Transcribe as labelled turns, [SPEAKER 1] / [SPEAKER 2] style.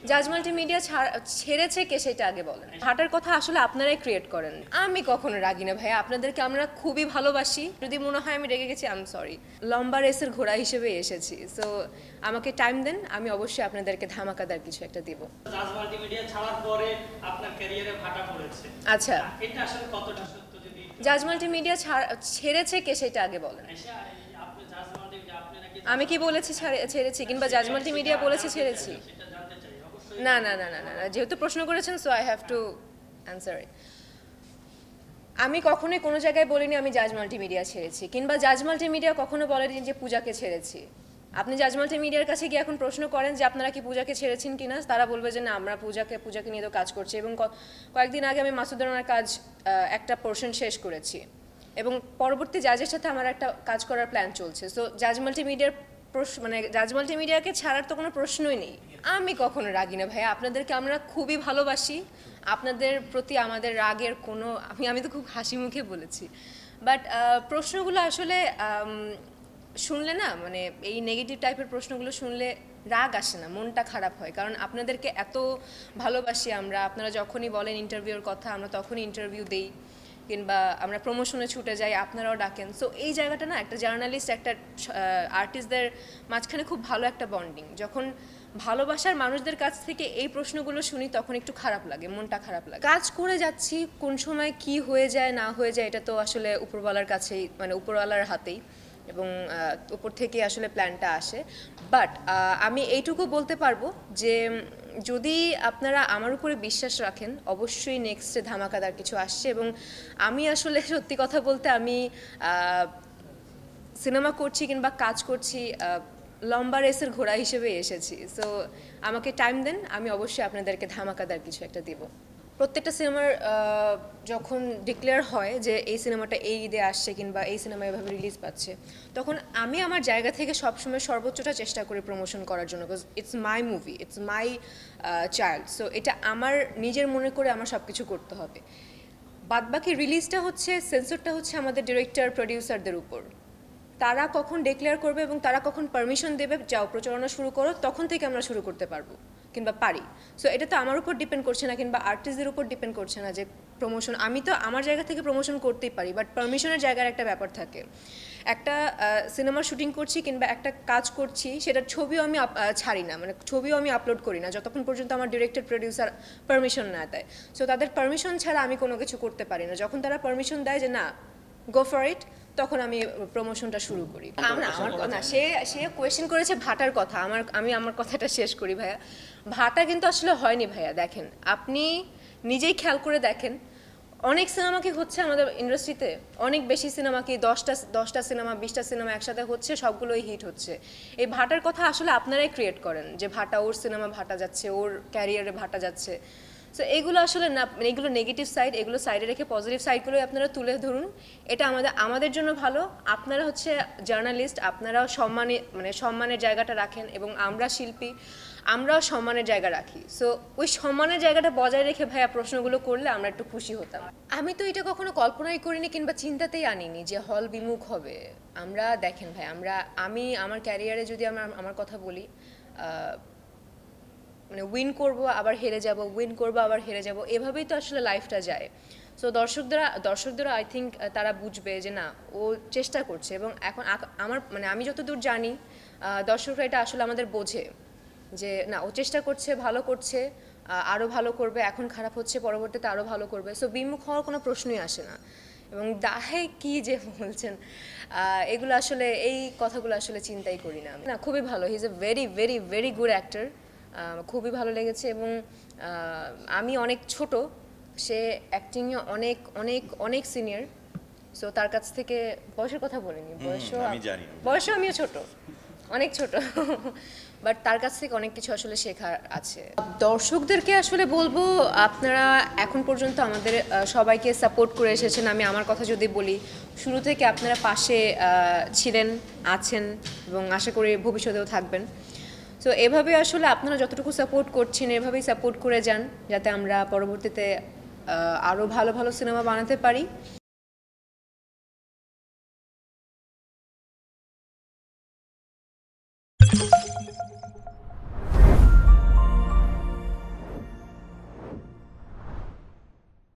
[SPEAKER 1] জাজ মাল্টিমিডিয়া ছেড়েছে কে সেটা আগে বলেন। ভাটার কথা আসলে আপনারাই ক্রিয়েট করেন। আমি কখনো রাগি না ভাইয়া, আপনাদেরকে আমরা খুবই ভালোবাসি। যদি মনে হয় আমি রেগে গেছি, আই এম সরি। লম্বা রেসের ঘোড়া হিসেবে এসেছি, সো আমাকে টাইম দেন, আমি অবশ্যই আপনাদেরকে ধামাকাদার কিছু একটা দিব।
[SPEAKER 2] জাজ মাল্টিমিডিয়া ছাড়ার পরে আপনার ক্যারিয়ারে ভাটা পড়েছে,
[SPEAKER 1] আচ্ছা,
[SPEAKER 2] এটা আসলে কতটা সত্য? যদি
[SPEAKER 1] জাজ মাল্টিমিডিয়া ছেড়েছে কে সেটা আগে বলেন।
[SPEAKER 2] আপনি জাজ মাল্টিমিডিয়া আপনি নাকি
[SPEAKER 1] আমি কি বলেছি ছেড়েছি, কিংবা জাজ মাল্টিমিডিয়া বলেছে ছেড়েছি?
[SPEAKER 2] সেটা জানতে চাই অবশ্যই।
[SPEAKER 1] না না না না না না, যেহেতু প্রশ্ন করেছেন, so I have to answer it. আমি কখনোই কোনো জায়গায় বলিনি আমি জাজ মাল্টিমিডিয়া ছেড়েছি, কিংবা জাজ মাল্টিমিডিয়া কখনো বলেনি যে পূজাকে ছেড়েছি। আপনি জাজ মাল্টিমিডিয়ার কাছে গিয়ে এখন প্রশ্ন করেন যে আপনারা কি পূজাকে ছেড়েছেন কিনা, তারা বলবে যে না, আমরা পূজাকে নিয়ে তো কাজ করছি। এবং কয়েকদিন আগে আমি মাসুদ রানার কাজ একটা পোর্শন শেষ করেছি, এবং পরবর্তী জাজের সাথে আমার একটা কাজ করার প্ল্যান চলছে। সো জাজ মাল্টিমিডিয়ার মানে জাজ মাল্টিমিডিয়াকে ছাড়ার তো কোনো প্রশ্নই নেই। আমি কখনো রাগি না ভাইয়া, আপনাদেরকে আমরা খুবই ভালোবাসি। আপনাদের প্রতি আমাদের রাগের কোনো, আমি তো খুব হাসি মুখে বলেছি, বাট প্রশ্নগুলো আসলে শুনলে না, মানে এই নেগেটিভ টাইপের প্রশ্নগুলো শুনলে রাগ আসে না, মনটা খারাপ হয়। কারণ আপনাদেরকে এত ভালোবাসি আমরা, আপনারা যখনই বলেন ইন্টারভিউর কথা আমরা তখনই ইন্টারভিউ দেই, কিংবা আমরা প্রমোশনে ছুটে যাই, আপনারাও ডাকেন। সো এই জায়গাটা না, একটা জার্নালিস্ট একটা আর্টিস্টদের মাঝখানে খুব ভালো একটা বন্ডিং। যখন ভালোবাসার মানুষদের কাছ থেকে এই প্রশ্নগুলো শুনি তখন একটু খারাপ লাগে, মনটা খারাপ লাগে। কাজ করে যাচ্ছি, কোন সময় কি হয়ে যায় না হয়ে যায় এটা তো আসলে উপরওয়ালার কাছেই, মানে উপরওয়ালার হাতেই, এবং উপর থেকে আসলে প্ল্যানটা আসে। বাট আমি এইটুকু বলতে পারবো যে যদি আপনারা আমার উপরে বিশ্বাস রাখেন, অবশ্যই নেক্সটে ধামাকাদার কিছু আসছে। এবং আমি আসলে সত্যি কথা বলতে আমি সিনেমা করছি কিংবা কাজ করছি লম্বা রেসের ঘোড়া হিসেবে এসেছি। সো আমাকে টাইম দেন, আমি অবশ্যই আপনাদেরকে ধামাকাদার কিছু একটা দিব। প্রত্যেকটা সিনেমার যখন ডিক্লেয়ার হয় যে এই সিনেমাটা এই ঈদে আসছে কিংবা এই সিনেমা এভাবে রিলিজ পাচ্ছে, তখন আমি আমার জায়গা থেকে সবসময় সর্বোচ্চটা চেষ্টা করি প্রমোশন করার জন্য, because it's my movie, it's my child. So এটা আমার নিজের মনে করে আমার সব কিছু করতে হবে। বাদবাকি রিলিজটা হচ্ছে, সেন্সরটা হচ্ছে আমাদের ডিরেক্টর প্রডিউসারদের উপর। তারা কখন ডিক্লেয়ার করবে এবং তারা কখন পারমিশন দেবে যাও প্রচারণা শুরু করো, তখন থেকে আমরা শুরু করতে পারবো কিংবা পারি। সো এটা তো আমার উপর ডিপেন্ড করছে না, কিংবা আর্টিস্টদের উপর ডিপেন্ড করছে না যে প্রমোশন, আমি তো আমার জায়গা থেকে প্রমোশন করতেই পারি, বাট পারমিশনের জায়গার একটা ব্যাপার থাকে। একটা সিনেমার শুটিং করছি কিংবা একটা কাজ করছি, সেটার ছবিও আমি ছাড়ি না, মানে ছবিও আমি আপলোড করি না যতক্ষণ পর্যন্ত আমার ডিরেক্টর প্রডিউসার পারমিশন না দেয়। সো তাদের পারমিশন ছাড়া আমি কোনো কিছু করতে পারি না। যখন তারা পারমিশন দেয় যে না, গো ফর ইট, তখন আমি প্রমোশনটা শুরু করি। আমার না, সে কোয়েশ্চেন করেছে ভাটার কথা, আমি আমার কথাটা শেষ করি ভাইয়া। ভাটা কিন্তু আসলে হয়নি ভাইয়া। দেখেন, আপনি নিজেই খেয়াল করে দেখেন, অনেক সিনেমা কি হচ্ছে আমাদের ইন্ডাস্ট্রিতে, অনেক বেশি সিনেমা কি 10টা সিনেমা 20টা সিনেমা একসাথে হচ্ছে, সবগুলোই হিট হচ্ছে। এই ভাটার কথা আসলে আপনারাই ক্রিয়েট করেন যে ভাটা, ওর সিনেমা ভাটা যাচ্ছে, ওর ক্যারিয়ারে ভাটা যাচ্ছে। সো এগুলো আসলে না, মানে এগুলো নেগেটিভ সাইড, এগুলো সাইডে রেখে পজিটিভ সাইডগুলোই আপনারা তুলে ধরুন। এটা আমাদের জন্য ভালো। আপনারা হচ্ছে জার্নালিস্ট, আপনারাও সম্মানের জায়গাটা রাখেন, এবং আমরা শিল্পী, আমরাও সম্মানের জায়গা রাখি। সো ওই সম্মানের জায়গাটা বজায় রেখে ভাইয়া প্রশ্নগুলো করলে আমরা একটু খুশি হতাম। আমি তো এটা কখনো কল্পনাই করিনি কিংবা চিন্তাতেই আনিনি যে হল বিমুখ হবে। আমরা দেখেন ভাই, আমি আমার ক্যারিয়ারে যদি আমার কথা বলি, মানে উইন করব আবার হেরে যাব, উইন করব আবার হেরে যাব, এভাবেই তো আসলে লাইফটা যায়। সো দর্শকদেরও আই থিঙ্ক তারা বুঝবে যে না, ও চেষ্টা করছে। এবং এখন আমি যতদূর জানি, দর্শকরা এটা আসলে আমাদের বোঝে যে না, ও চেষ্টা করছে, ভালো করছে, আরও ভালো করবে, এখন খারাপ হচ্ছে, পরবর্তীতে আরও ভালো করবে। সো বিমুখ হওয়ার কোনো প্রশ্নই আসে না। এবং দাহে কি যে বলছেন, এগুলো আসলে, এই কথাগুলো আসলে চিন্তাই করি না। না, খুবই ভালো, he is a very very very good actor. খুবই ভালো লেগেছে। এবং আমি অনেক ছোট, সে অ্যাক্টিংয়ে অনেক অনেক অনেক সিনিয়র। সো তার কাছ থেকে, বয়সের কথা বলিনি, বয়সও আমিও ছোট, অনেক ছোট, বাট তার কাছ থেকে অনেক কিছু আসলে শেখার আছে। দর্শকদেরকে আসলে বলবো, আপনারা এখন পর্যন্ত আমাদের সবাইকে সাপোর্ট করে এসেছেন। আমি আমার কথা যদি বলি, শুরু থেকে আপনারা পাশে ছিলেন, আছেন, এবং আশা করি ভবিষ্যতেও থাকবেন। সো এভাবে আসলে আপনারা যতটুকু সাপোর্ট করছেন, এভাবেই সাপোর্ট করে যান, যাতে আমরা পরবর্তীতে আরও ভালো ভালো সিনেমা বানাতে পারি।